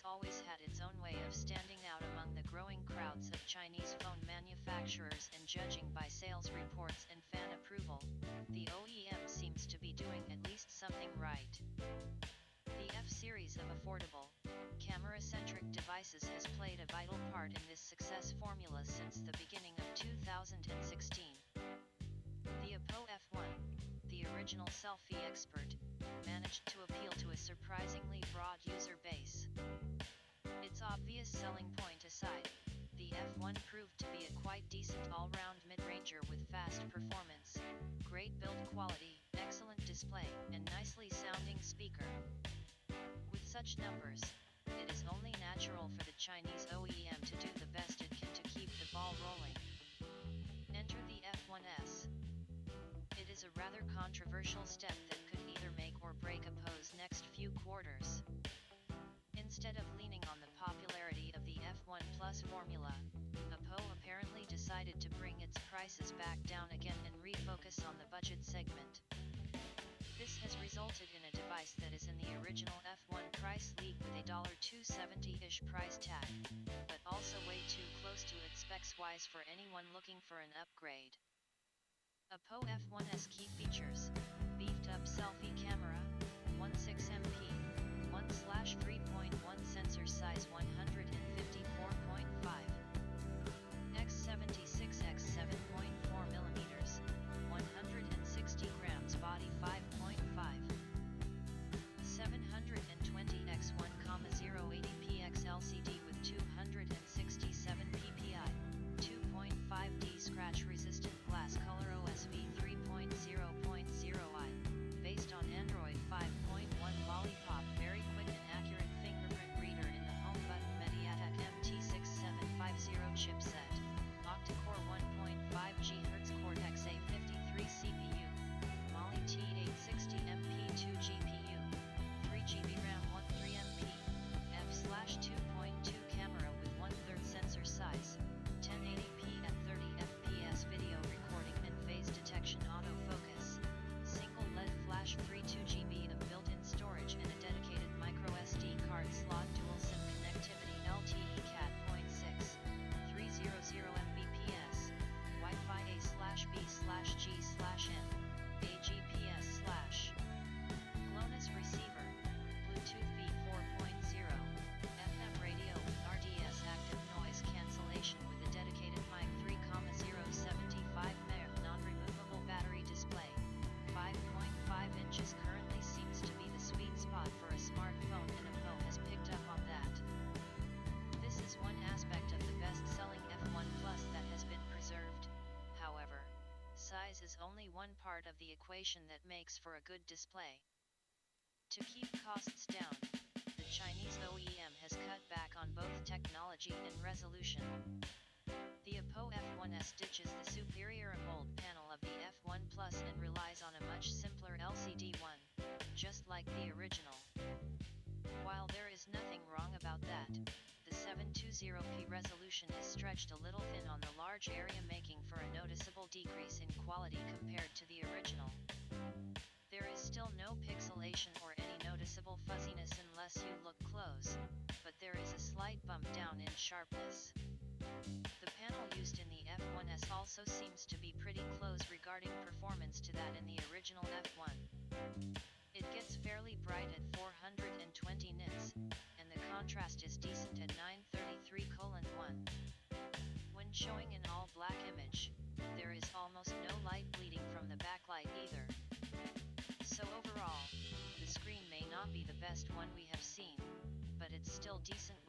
always had its own way of standing out among the growing crowds of Chinese phone manufacturers, and judging by sales reports and fan approval, the OEM seems to be doing at least something right. The F series of affordable, camera-centric devices has played a vital part in this success formula since the beginning of 2016. The Oppo F1, the original selfie expert, managed to appeal to a surprisingly broad user base. Its obvious selling point aside, the F1 proved to be a quite decent all-round mid-ranger with fast performance, great build quality, excellent display, and nicely sounding speaker. With such numbers, it is only natural for the Chinese OEM to do the best it can to keep the ball rolling. Enter the F1s. It is a rather controversial step that could either make or break Oppo's next few quarters. Instead of leaning on the popularity of the F1 Plus formula, Oppo apparently decided to bring its prices back down again and refocus on the budget segment. This has resulted in a device that is in the original F1 price league with a $270-ish price tag, but also way too close to its specs-wise for anyone looking for an upgrade. Oppo F1s key features: beefed up selfie camera, 16MP, 1/3.1 sensor size 154.5, x76 x 7.4 mm, 160 grams body 5.5, 720 x 1,080p x LCD with 267 ppi, 2.5D scratch resistant glass color OSV 3.0.0i, based on Android 5.1 Lollipop, very quick and accurate fingerprint reader in the home button, MediaTek MT6750 chipset, octa-core 1.5 GHz Cortex A53 CPU, Mali T860MP 2 GPU, 3GB RAM 13MP, f/2.2 camera with 1/3 sensor size, 1080p at 30 fps video recording and phase detection autofocus, single LED flash, free 2GB of built-in storage and a dedicated microSD card slot, dual SIM connectivity, LTE Cat.6, 300 Mbps, Wi-Fi A/B/G/N, AGPS/, GLONASS receiver, Bluetooth V 4.0, FM radio with RDS active noise cancellation with a dedicated mic, 3,075 mAh non-removable battery display, 5.5 inches currently seems to be the sweet spot for a smartphone, and Oppo has picked up on that. This is one aspect of the best-selling F1 Plus that has been preserved. However, size is only one part of the equation that makes for a good display. To keep costs down, the Chinese OEM has cut back on both technology and resolution. The Oppo F1s ditches the superior AMOLED panel of the F1 Plus and relies on a much simpler LCD one, just like the original. While there is nothing wrong about that, the 720p resolution is stretched a little thin on the large area, making for a noticeable decrease in quality compared to the original. There is still no pixelation or any noticeable fuzziness unless you look close, but there is a slight bump down in sharpness. The panel used in the F1s also seems to be pretty close regarding performance to that in the original F1. It gets fairly bright at 420 nits, and the contrast is decent at 933:1. When showing an all-black image, there is almost no light bleeding from the backlight either. So overall, the screen may not be the best one we have seen, but it's still decent